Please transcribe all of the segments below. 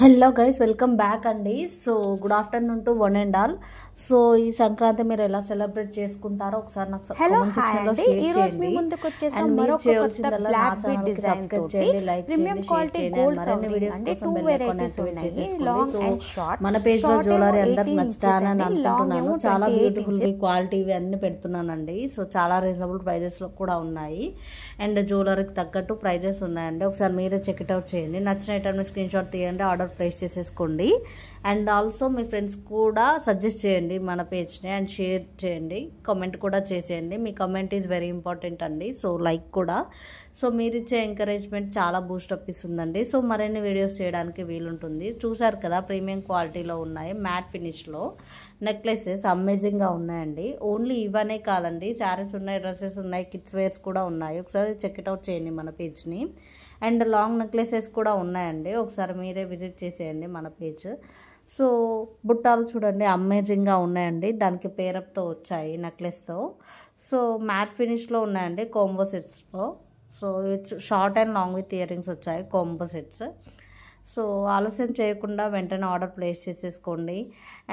Hello guys, welcome back అండి. So good afternoon to one and all. So ఈ సంక్రాంతి మీరు ఎలా సెలబ్రేట్ చేసుకుంటారో ఒకసారి నాకు కామెంట్ సెక్షన్ లో షేర్ చేయండి. అండ్ మీరు చేయాల్సిందల్లా నా ఛానల్ కి సబ్స్క్రైబ్ చేయండి, లైక్ చేయండి, షేర్ చేయండి. అండ్ మరిన్ని వీడియోస్ కోసం బెల్ ఐకాన్ యాక్టివేట్ చేసేసుకోండి. సో మన పేజ్ లో జ్యువెలరీ అందరికి నచ్చుతానని అనుకుంటున్నాను. చాలా బ్యూటిఫుల్ క్వాలిటీవి అన్ని పెడుతున్నానండి. సో చాలా రీజనబుల్ ప్రైజెస్ లో కూడా ఉన్నాయి. అండ్ జ్యువెలరీకి తగ్గట్టు ప్రైజెస్ ఉన్నాయండి. ఒకసారి మీరే చెక్ ఇట్ అవుట్ చేయండి. నచ్చిన ఐటమ్ స్క్రీన్ షాట్ తీయండి, ఆర్డర్ ప్లేస్ చేసేసుకోండి. అండ్ ఆల్సో మీ ఫ్రెండ్స్ కూడా సజెస్ట్ చేయండి మన పేజ్ని, అండ్ షేర్ చేయండి, కామెంట్ కూడా చేసేయండి. మీ కామెంట్ ఈజ్ వెరీ ఇంపార్టెంట్ అండి. సో లైక్ కూడా. సో మీరు ఇచ్చే ఎంకరేజ్మెంట్ చాలా బూస్టప్ ఇస్తుందండి. సో మరిన్ని వీడియోస్ చేయడానికి వీలుంటుంది. చూసారు కదా, ప్రీమియం క్వాలిటీలో ఉన్నాయి, మ్యాట్ ఫినిష్లో నెక్లెసెస్ అమేజింగ్గా ఉన్నాయండి. ఓన్లీ ఇవనే కాదండి, శారీస్ ఉన్నాయి, డ్రెస్సెస్ ఉన్నాయి, కిడ్స్ వేర్స్ కూడా ఉన్నాయి. ఒకసారి చెక్ ఇట్ అవుట్ చేయండి మన పేజ్ని. అండ్ లాంగ్ నెక్లెసెస్ కూడా ఉన్నాయండి. ఒకసారి మీరే విజిట్ చేసేయండి మన పేజ్. సో బుట్టాలు చూడండి, అమేజింగ్గా ఉన్నాయండి. దానికి పేరప్తో వచ్చాయి నెక్లెస్తో. సో మ్యాట్ ఫినిష్లో ఉన్నాయండి కాంబో సెట్స్లో. So short and long with ear rings వచ్చాయి కాంబో సెట్స్. సో ఆలస్యం చేయకుండా వెంటనే ఆర్డర్ ప్లేస్ చేసేసుకోండి.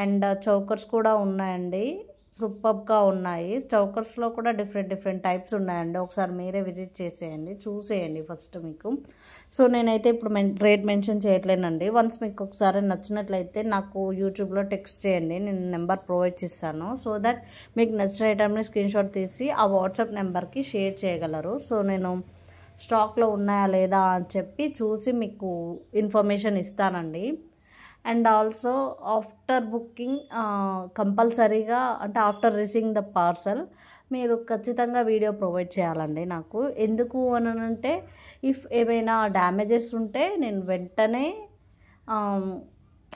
అండ్ చౌకర్స్ కూడా ఉన్నాయండి, సూపర్గా ఉన్నాయి. చౌకర్స్లో కూడా డిఫరెంట్ టైప్స్ ఉన్నాయండి. ఒకసారి మీరే విజిట్ చేసేయండి, చూసేయండి ఫస్ట్ మీకు. సో నేనైతే ఇప్పుడు రేట్ మెన్షన్ చేయట్లేనండి. వన్స్ మీకు ఒకసారి నచ్చినట్లయితే నాకు యూట్యూబ్లో టెక్స్ట్ చేయండి, నేను నెంబర్ ప్రొవైడ్ చేస్తాను. సో దట్ మీకు నచ్చిన ఐటమ్ని స్క్రీన్ షాట్ తీసి ఆ వాట్సాప్ నెంబర్కి షేర్ చేయగలరు. సో నేను స్టాక్లో ఉన్నాయా లేదా అని చెప్పి చూసి మీకు ఇన్ఫర్మేషన్ ఇస్తానండి. అండ్ ఆల్సో ఆఫ్టర్ బుకింగ్ కంపల్సరీగా, అంటే ఆఫ్టర్ రిసీవింగ్ ద పార్సల్ మీరు ఖచ్చితంగా వీడియో ప్రొవైడ్ చేయాలండి నాకు. ఎందుకు అని అంటే, ఇఫ్ ఏమైనా డ్యామేజెస్ ఉంటే నేను వెంటనే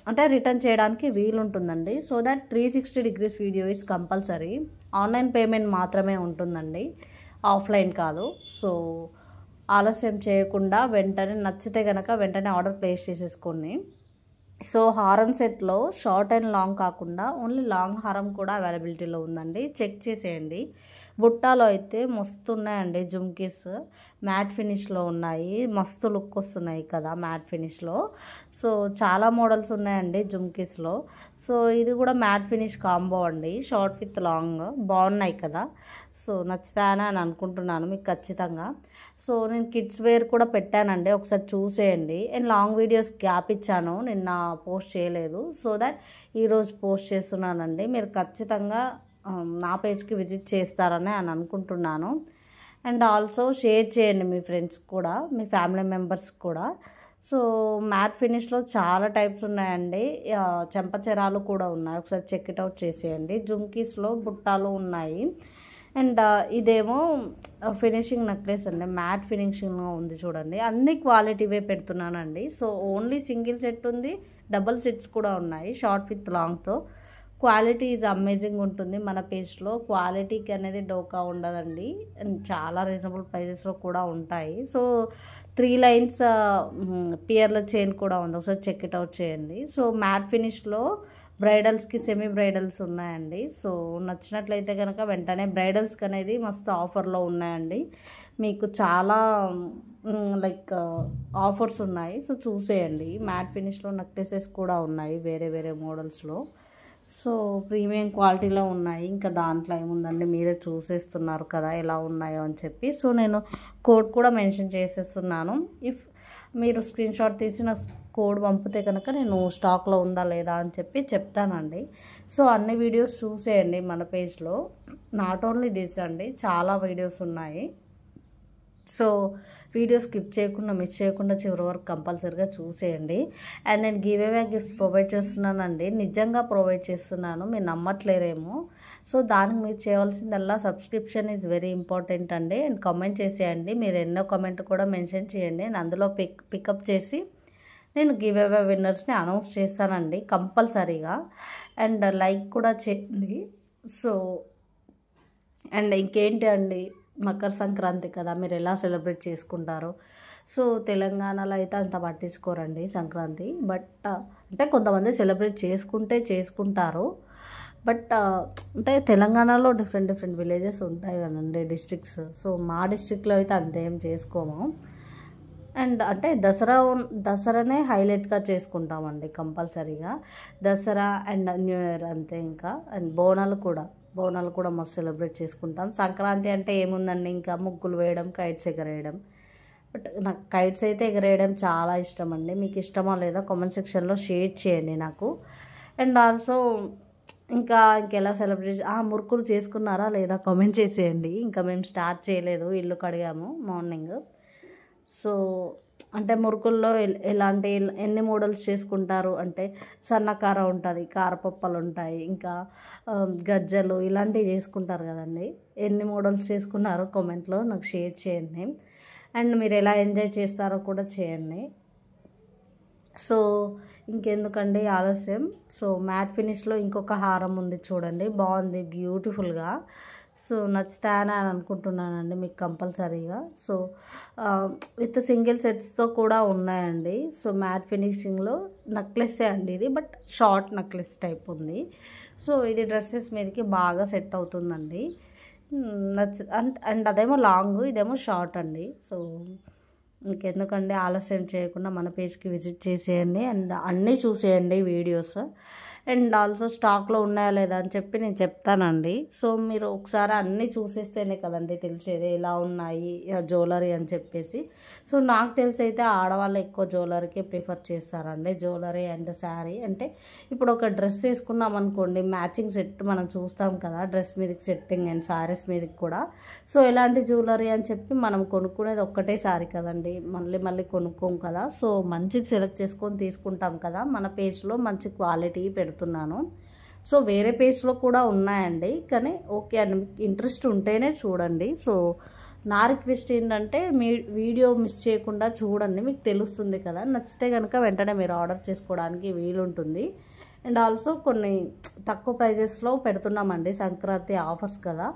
అంటే రిటర్న్ చేయడానికి వీలుంటుందండి. So that 360 degrees video is compulsory. Online payment మాత్రమే ఉంటుందండి, ఆఫ్లైన్ కాదు. సో ఆలస్యం చేయకుండా వెంటనే నచ్చితే కనుక వెంటనే ఆర్డర్ ప్లేస్ చేసేసుకోండి. సో హారం సెట్లో షార్ట్ అండ్ లాంగ్ కాకుండా ఓన్లీ లాంగ్ హారం కూడా అవైలబిలిటీలో ఉందండి, చెక్ చేసేయండి. బుట్టాలో అయితే మస్తు ఉన్నాయండి జుమ్కీస్, మ్యాట్ ఫినిష్లో ఉన్నాయి. మస్తు లుక్ వస్తున్నాయి కదా మ్యాట్ ఫినిష్లో. సో చాలా మోడల్స్ ఉన్నాయండి జుమ్కీస్లో. సో ఇది కూడా మ్యాట్ ఫినిష్ కాంబో అండి, షార్ట్ విత్ లాంగ్, బాగున్నాయి కదా. సో నచ్చుతాయని అని అనుకుంటున్నాను మీకు ఖచ్చితంగా. సో నేను కిడ్స్ వేర్ కూడా పెట్టానండి, ఒకసారి చూసేయండి. అండ్ లాంగ్ వీడియోస్ గ్యాప్ ఇచ్చాను, నిన్న పోస్ట్ చేయలేదు. సో దట్ ఈరోజు పోస్ట్ చేస్తున్నానండి. మీరు ఖచ్చితంగా నా పేజ్కి విజిట్ చేస్తారని అని అనుకుంటున్నాను. అండ్ ఆల్సో షేర్ చేయండి మీ ఫ్రెండ్స్ కూడా, మీ ఫ్యామిలీ మెంబర్స్ కూడా. సో మ్యాట్ ఫినిష్లో చాలా టైప్స్ ఉన్నాయండి, చెంపచెరాలు కూడా ఉన్నాయి. ఒకసారి చెక్ ఇట్ అవుట్ చేసేయండి. జుమ్కీస్లో బుట్టాలు ఉన్నాయి. అండ్ ఇదేమో ఫినిషింగ్ నెక్లెస్ అండి, మ్యాట్ ఫినిషింగ్లో ఉంది చూడండి. అన్ని క్వాలిటీవే పెడుతున్నానండి. సో ఓన్లీ సింగిల్ సెట్ ఉంది, డబుల్ సెట్స్ కూడా ఉన్నాయి షార్ట్ విత్ లాంగ్తో. క్వాలిటీ ఈజ్ అమేజింగ్ ఉంటుంది మన పేజ్లో. క్వాలిటీకి అనేది డోకా ఉండదండి. అండ్ చాలా రీజనబుల్ ప్రైజెస్లో కూడా ఉంటాయి. సో 3 లైన్స్ పియర్ల చైన్ కూడా ఉంది, ఒకసారి చెక్ ఇట్ అవుట్ చేయండి. సో మ్యాట్ ఫినిష్లో బ్రైడల్స్కి సెమీ బ్రైడల్స్ ఉన్నాయండి. సో నచ్చినట్లయితే కనుక వెంటనే బ్రైడల్స్కి అనేది మస్తు ఆఫర్లో ఉన్నాయండి. మీకు చాలా లైక్ ఆఫర్స్ ఉన్నాయి. సో చూసేయండి. మ్యాట్ ఫినిష్లో నెక్లెసెస్ కూడా ఉన్నాయి వేరే మోడల్స్లో. సో ప్రీమియం క్వాలిటీలో ఉన్నాయి. ఇంకా దాంట్లో ఏముందండి, మీరే చూసేస్తున్నారు కదా ఎలా ఉన్నాయో అని చెప్పి. సో నేను కోడ్ కూడా మెన్షన్ చేసేస్తున్నాను. ఇఫ్ మీరు స్క్రీన్ షాట్ తీసిన కోడ్ పంపితే కనుక నేను స్టాక్లో ఉందా లేదా అని చెప్పి చెప్తానండి. సో అన్ని వీడియోస్ చూసేయండి మన పేజ్లో, నాట్ ఓన్లీ దిస్ అండి, చాలా వీడియోస్ ఉన్నాయి. సో వీడియో స్కిప్ చేయకుండా, మిస్ చేయకుండా చివరి వరకు కంపల్సరీగా చూసేయండి. అండ్ నేను గివ్ అవే గిఫ్ట్ ప్రొవైడ్ చేస్తున్నానండి, నిజంగా ప్రొవైడ్ చేస్తున్నాను, మీరు నమ్మట్లేరేమో. సో దానికి మీరు చేయవలసిందల్లా సబ్స్క్రిప్షన్ ఈజ్ వెరీ ఇంపార్టెంట్ అండి. అండ్ కామెంట్ చేసేయండి, మీరు ఎన్నో కామెంట్ కూడా మెన్షన్ చేయండి. నేను అందులో పికప్ చేసి నేను గివ్ అవే విన్నర్స్ని అనౌన్స్ చేస్తానండి కంపల్సరీగా. అండ్ లైక్ కూడా చేయండి. సో అండ్ ఇంకేంటి అండి, మకర సంక్రాంతి కదా, మీరు ఎలా సెలబ్రేట్ చేసుకుంటారు. సో తెలంగాణలో అయితే అంత పట్టించుకోరండి సంక్రాంతి, బట్ అంటే కొంతమంది సెలబ్రేట్ చేసుకుంటారు. బట్ అంటే తెలంగాణలో డిఫరెంట్ విలేజెస్ ఉంటాయి కదండి, డిస్ట్రిక్ట్స్. సో మా డిస్ట్రిక్ట్లో అయితే అంతేం చేసుకోము. అండ్ అంటే దసరానే హైలైట్గా చేసుకుంటామండి కంపల్సరీగా. దసరా అండ్ న్యూ ఇయర్ అంతే. ఇంకా అండ్ బోనాలు కూడా మస్తు సెలబ్రేట్ చేసుకుంటాం. సంక్రాంతి అంటే ఏముందండి, ఇంకా ముగ్గులు వేయడం, కైట్స్ ఎగరేయడం. బట్ నాకు కైట్స్ అయితే ఎగరేయడం చాలా ఇష్టం అండి. మీకు ఇష్టమా లేదా కామెంట్ సెక్షన్లో షేర్ చేయండి నాకు. అండ్ ఆల్సో ఇంకెలా సెలబ్రేట్ మురుకులు చేసుకున్నారా లేదా కామెంట్ చేసేయండి. ఇంకా మేము స్టార్ట్ చేయలేదు, ఇల్లు కడిగాము మార్నింగ్. సో అంటే మురుకుల్లో ఎలాంటి ఎన్ని మోడల్స్ చేసుకుంటారు అంటే సన్నకార ఉంటుంది, కారపప్పలు ఉంటాయి, ఇంకా గజ్జలు ఇలాంటివి చేసుకుంటారు కదండి. ఎన్ని మోడల్స్ చేసుకున్నారో కామెంట్లో నాకు షేర్ చేయండి. అండ్ మీరు ఎలా ఎంజాయ్ చేస్తారో కూడా చేయండి. సో ఇంకెందుకండి ఆలస్యం. సో మ్యాట్ ఫినిష్లో ఇంకొక హారం ఉంది చూడండి, బాగుంది బ్యూటిఫుల్గా. సో నచ్చుతాయని అనుకుంటున్నానండి మీకు కంపల్సరీగా. సో విత్ సింగిల్ సెట్స్తో కూడా ఉన్నాయండి. సో మ్యాట్ ఫినిషింగ్లో నెక్లెస్సే అండి ఇది, బట్ షార్ట్ నెక్లెస్ టైప్ ఉంది. సో ఇది డ్రెస్సెస్ మీదకి బాగా సెట్ అవుతుందండి. అండ్ అదేమో లాంగ్, ఇదేమో షార్ట్ అండి. సో ఇంకెందుకండి ఆలస్యం చేయకుండా మన పేజ్కి విజిట్ చేసేయండి అండ్ అన్నీ చూసేయండి వీడియోస్. అండ్ ఆల్సో స్టాక్లో ఉన్నాయా లేదా అని చెప్పి నేను చెప్తానండి. సో మీరు ఒకసారి అన్నీ చూసేస్తేనే కదండి తెలిసేది ఎలా ఉన్నాయి జ్యువెలరీ అని చెప్పేసి. సో నాకు తెలిసి అయితే ఆడవాళ్ళు ఎక్కువ జ్యువెలరీకే ప్రిఫర్ చేస్తారండి, జ్యువెలరీ అండ్ శారీ. అంటే ఇప్పుడు ఒక డ్రెస్ వేసుకున్నాం అనుకోండి, మ్యాచింగ్ సెట్ మనం చూస్తాం కదా, డ్రెస్ మీదకి సెట్టింగ్ అండ్ శారీస్ మీదకి కూడా. సో ఎలాంటి జ్యువెలరీ అని చెప్పి మనం కొనుక్కునేది ఒక్కటే శారీ కదండి, మళ్ళీ కొనుక్కోం కదా. సో మంచిది సెలెక్ట్ చేసుకొని తీసుకుంటాం కదా. మన పేజ్లో మంచి క్వాలిటీ పెడుతున్నాను. సో వేరే పేజ్లో కూడా ఉన్నాయండి, కానీ ఓకే అండి, మీకు ఇంట్రెస్ట్ ఉంటేనే చూడండి. సో నా రిక్వెస్ట్ ఏంటంటే మీ వీడియో మిస్ చేయకుండా చూడండి, మీకు తెలుస్తుంది కదా. నచ్చితే కనుక వెంటనే మీరు ఆర్డర్ చేసుకోవడానికి వీలుంటుంది. అండ్ ఆల్సో కొన్ని తక్కువ ప్రైజెస్లో పెడుతున్నామండి, సంక్రాంతి ఆఫర్స్ కదా.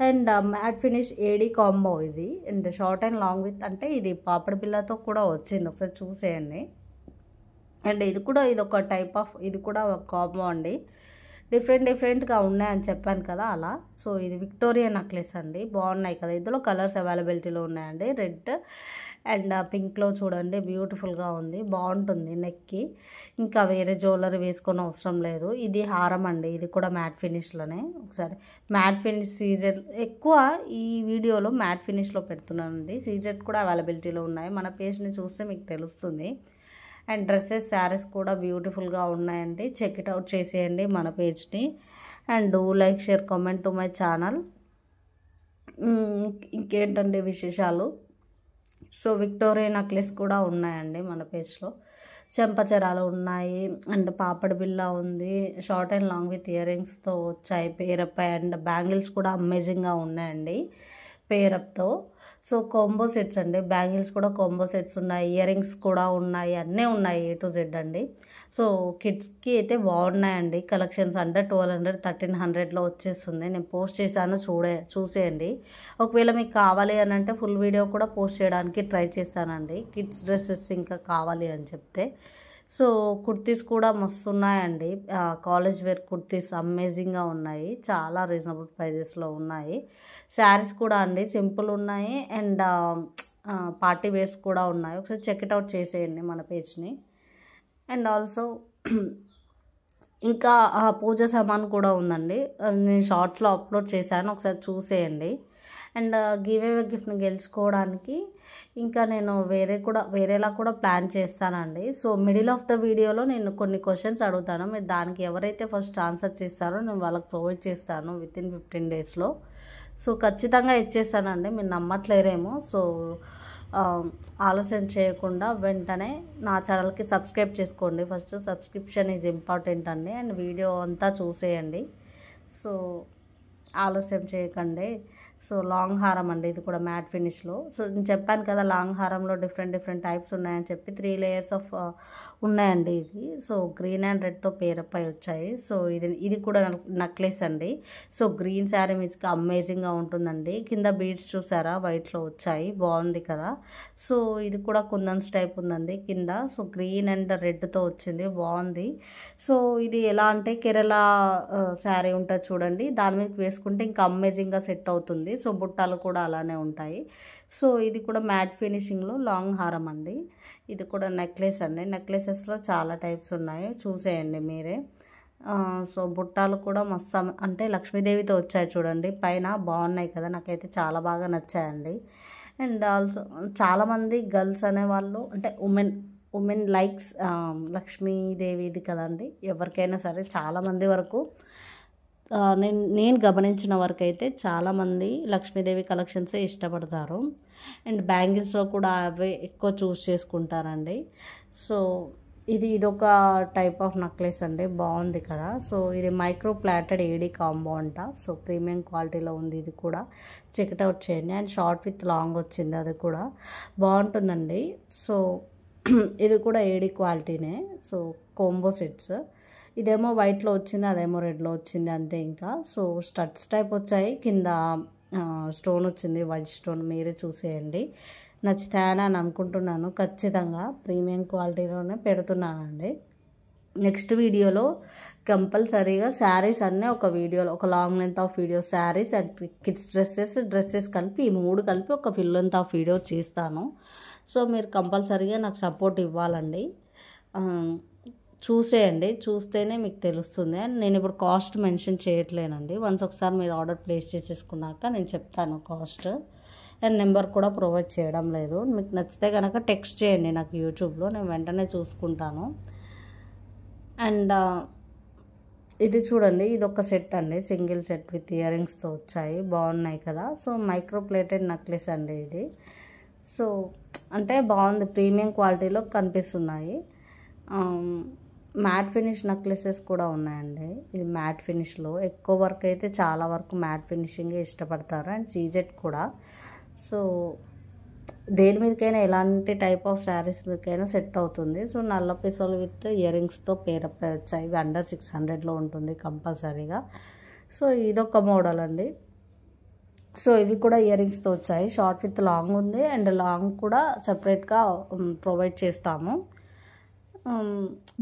And matte finish AD combo ఇది. And short and long with అంటే ఇది పాపడి బిళ్ళతో కూడా వచ్చింది, ఒకసారి చూసేయండి. అండ్ ఇది ఒక టైప్ ఆఫ్, ఇది కూడా కాంబో అండి. డిఫరెంట్గా ఉన్నాయని చెప్పాను కదా అలా. సో ఇది విక్టోరియా నెక్లెస్ అండి, బాగున్నాయి కదా. ఇందులో కలర్స్ అవైలబిలిటీలో ఉన్నాయండి, రెడ్ అండ్ పింక్లో చూడండి, బ్యూటిఫుల్గా ఉంది, బాగుంటుంది నెక్కి. ఇంకా వేరే జ్యువెలరీ వేసుకొని అవసరం లేదు. ఇది హారం అండి, ఇది కూడా మ్యాట్ ఫినిష్లోనే. ఒకసారి మ్యాట్ ఫినిష్ సీజెడ్ ఎక్కువ ఈ వీడియోలో మ్యాట్ ఫినిష్లో పెడుతున్నానండి. సీజెడ్ కూడా అవైలబిలిటీలో ఉన్నాయి, మన పేజ్ని చూస్తే మీకు తెలుస్తుంది. అండ్ డ్రెస్సెస్ శారీస్ కూడా బ్యూటిఫుల్గా ఉన్నాయండి, చెక్ ఇట్ అవుట్ చేసేయండి మన పేజ్ని. And do like, share, comment to my channel. ఇంకేంటండి విశేషాలు. సో విక్టోరియా నెక్లెస్ కూడా ఉన్నాయండి మన పేజ్లో, చెంపచెరాలు ఉన్నాయి అండ్ పాపడి బిళ్ళ ఉంది, short and long with ear రింగ్స్తో వచ్చాయి, పేరప్ అండ్ బ్యాంగిల్స్ కూడా అమేజింగ్గా ఉన్నాయండి పేరప్తో. సో కాంబో సెట్స్ అండి, బ్యాంగిల్స్ కూడా కాంబో సెట్స్ ఉన్నాయి, ఇయర్ రింగ్స్ కూడా ఉన్నాయి, అన్నీ ఉన్నాయి A to Z అండి. సో కిడ్స్కి అయితే బాగున్నాయండి కలెక్షన్స్. అండర్ 1200 1300లో వచ్చేస్తుంది. నేను పోస్ట్ చేశాను, చూసేయండి. ఒకవేళ మీకు కావాలి అని అంటే ఫుల్ వీడియో కూడా పోస్ట్ చేయడానికి ట్రై చేశానండి, కిడ్స్ డ్రెస్సెస్ ఇంకా కావాలి అని చెప్తే. సో కుర్తీస్ కూడా మస్తు ఉన్నాయండి, కాలేజ్ వేర్ కుర్తీస్ అమేజింగ్గా ఉన్నాయి, చాలా రీజనబుల్ ప్రైజెస్లో ఉన్నాయి. శారీస్ కూడా అండి సింపుల్ ఉన్నాయి అండ్ పార్టీ వేర్స్ కూడా ఉన్నాయి, ఒకసారి చెక్ ఇట్ అవుట్ చేసేయండి మన పేజ్ని. అండ్ ఆల్సో ఇంకా పూజ సామాన్ కూడా ఉందండి, నేను షార్ట్స్లో అప్లోడ్ చేశాను, ఒకసారి చూసేయండి. అండ్ గివ్ అవే గిఫ్ట్ని గెలుచుకోవడానికి ఇంకా నేను వేరేలా కూడా ప్లాన్ చేస్తానండి. సో మిడిల్ ఆఫ్ ద వీడియోలో నేను కొన్ని క్వశ్చన్స్ అడుగుతాను, మీరు దానికి ఎవరైతే ఫస్ట్ ఆన్సర్ చేస్తారో నేను వాళ్ళకి ప్రొవైడ్ చేస్తాను వితిన్ 15 డేస్లో. సో ఖచ్చితంగా ఇచ్చేస్తానండి, మీరు నమ్మట్లేరేమో. సో ఆలస్యం చేయకుండా వెంటనే నా ఛానల్కి సబ్స్క్రైబ్ చేసుకోండి. ఫస్ట్ సబ్స్క్రిప్షన్ ఈజ్ ఇంపార్టెంట్ అండి. అండ్ వీడియో అంతా చూసేయండి. సో ఆలస్యం చేయకండి. సో లాంగ్ హారం అండి, ఇది కూడా మ్యాట్ ఫినిష్లో. సో నేను చెప్పాను కదా లాంగ్ హారంలో డిఫరెంట్ టైప్స్ ఉన్నాయని చెప్పి 3 లేయర్స్ ఆఫ్ ఉన్నాయండి ఇవి. సో గ్రీన్ అండ్ రెడ్తో పేరపై వచ్చాయి. సో ఇది కూడా నెక్లెస్ అండి. సో గ్రీన్ శారీ మీస్కి అమేజింగ్గా ఉంటుందండి, కింద బీడ్స్ చూసారా వైట్లో వచ్చాయి, బాగుంది కదా. సో ఇది కూడా కుందన్స్ టైప్ ఉందండి కింద. సో గ్రీన్ అండ్ రెడ్తో వచ్చింది, బాగుంది. సో ఇది ఎలా అంటే కేరళ శారీ ఉంటుంది చూడండి, దాని మీద వేసుకుంటే ఇంకా అమేజింగ్గా సెట్ అవుతుంది. ఉంది. సో బుట్టాలు కూడా అలానే ఉంటాయి. సో ఇది కూడా మ్యాట్ ఫినిషింగ్లో లాంగ్ హారం అండి. ఇది కూడా నెక్లెస్ అండి. నెక్లెసెస్లో చాలా టైప్స్ ఉన్నాయి, చూసేయండి మీరే. సో బుట్టాలు కూడా మస్తు అంటే లక్ష్మీదేవితో వచ్చాయి చూడండి, పైన బాగున్నాయి కదా, నాకైతే చాలా బాగా నచ్చాయండి. అండ్ ఆల్సో చాలామంది గర్ల్స్ అనేవాళ్ళు అంటే ఉమెన్ లైక్స్ లక్ష్మీదేవిది కదండి. ఎవరికైనా సరే చాలామంది వరకు నేను గమనించిన వరకు అయితే చాలామంది లక్ష్మీదేవి కలెక్షన్సే ఇష్టపడతారు. అండ్ బ్యాంగిల్స్లో కూడా అవే ఎక్కువ చూస్ చేసుకుంటారండి. సో ఇదొక టైప్ ఆఫ్ నెక్లెస్ అండి, బాగుంది కదా. సో ఇది మైక్రో ప్లాటెడ్ ఏడీ కాంబో అంట. సో ప్రీమియం క్వాలిటీలో ఉంది. ఇది కూడా చెక్అవుట్ చేయండి. అండ్ షార్ట్ విత్ లాంగ్ వచ్చింది, అది కూడా బాగుంటుందండి. సో ఇది కూడా ఏడీ క్వాలిటీనే. సో కోంబో సెట్స్, ఇదేమో వైట్లో వచ్చింది, అదేమో రెడ్లో వచ్చింది అంతే. ఇంకా సో స్టడ్స్ టైప్ వచ్చాయి, కింద స్టోన్ వచ్చింది, వైట్ స్టోన్. మీరే చూసేయండి, నచ్చుతాయని అని అనుకుంటున్నాను. ఖచ్చితంగా ప్రీమియం క్వాలిటీలోనే పెడుతున్నానండి. నెక్స్ట్ వీడియోలో కంపల్సరీగా శారీస్ అన్నీ ఒక వీడియోలో, ఒక long length of video, saris and kids dresses కలిపి ఈ 3 కలిపి ఒక ఫుల్ లెంత్ ఆఫ్ వీడియో చేస్తాను. సో మీరు కంపల్సరీగా నాకు సపోర్ట్ ఇవ్వాలండి. చూసేయండి, చూస్తేనే మీకు తెలుస్తుంది. అండ్ నేను ఇప్పుడు కాస్ట్ మెన్షన్ చేయట్లేనండి. ఒకసారి మీరు ఆర్డర్ ప్లేస్ చేసేసుకున్నాక నేను చెప్తాను కాస్ట్. అండ్ నెంబర్ కూడా ప్రొవైడ్ చేయడం లేదు. మీకు నచ్చితే కనుక టెక్స్ట్ చేయండి నాకు యూట్యూబ్లో, నేను వెంటనే చూసుకుంటాను. అండ్ ఇది చూడండి, ఇది ఒక సెట్ అండి, సింగిల్ సెట్ విత్ ఇయర్ రింగ్స్తో వచ్చాయి, బాగున్నాయి కదా. సో మైక్రో ప్లేటెడ్ నెక్లెస్ అండి ఇది. సో అంటే బాగుంది, ప్రీమియం క్వాలిటీలో కనిపిస్తున్నాయి. మ్యాట్ ఫినిష్ నెక్లెసెస్ కూడా ఉన్నాయండి. ఇది మ్యాట్ ఫినిష్లో ఎక్కువ వర్క్ అయితే చాలా వరకు మ్యాట్ ఫినిషింగే ఇష్టపడతారు. అండ్ సీజెట్ కూడా. సో దేని మీదకైనా ఎలాంటి టైప్ ఆఫ్ శారీస్ మీదకైనా సెట్ అవుతుంది. సో నల్ల పిసలు విత్ ఇయర్ రింగ్స్తో పేరప్ వచ్చాయి. ఇవి అండర్ 600లో ఉంటుంది కంపల్సరీగా. సో ఇదొక మోడల్ అండి. సో ఇవి కూడా ఇయర్ రింగ్స్తో వచ్చాయి, షార్ట్ విత్ లాంగ్ ఉంది. అండ్ లాంగ్ కూడా సపరేట్గా ప్రొవైడ్ చేస్తాము.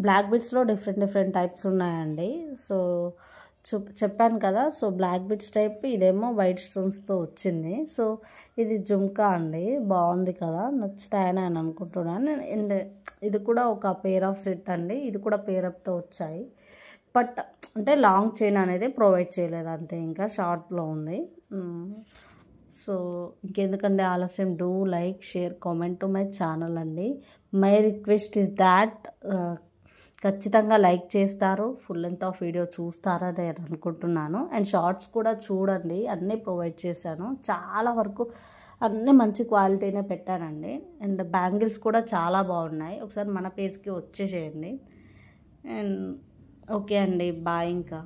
బ్లాక్ బిట్స్లో డిఫరెంట్ టైప్స్ ఉన్నాయండి. సో చెప్పాను కదా. సో బ్లాక్ బిట్స్ టైప్, ఇదేమో వైట్ స్టోన్స్తో వచ్చింది. సో ఇది జుమ్కా అండి, బాగుంది కదా, నచ్చుతాయని అని అనుకుంటున్నాను. అండ్ ఇది కూడా ఒక పేర్ ఆఫ్ సెట్ అండి. ఇది కూడా పేరప్తో వచ్చాయి, బట్ అంటే లాంగ్ చైన్ అనేది ప్రొవైడ్ చేయలేదు అంతే, ఇంకా షార్ట్లో ఉంది. సో ఇంకెందుకంటే ఆలస్యం, do like, share, comment to my channel అండి. మై రిక్వెస్ట్ ఇస్ దాట్ ఖచ్చితంగా లైక్ చేస్తారు, ఫుల్ లెంత్ ఆఫ్ వీడియో చూస్తారని నేను అనుకుంటున్నాను. అండ్ షార్ట్స్ కూడా చూడండి, అన్నీ ప్రొవైడ్ చేశాను, చాలా వరకు అన్నీ మంచి క్వాలిటీనే పెట్టానండి. అండ్ బ్యాంగిల్స్ కూడా చాలా బాగున్నాయి, ఒకసారి మన పేజ్కి వచ్చేసేయండి. అండ్ ఓకే అండి, బాయ్ ఇంకా.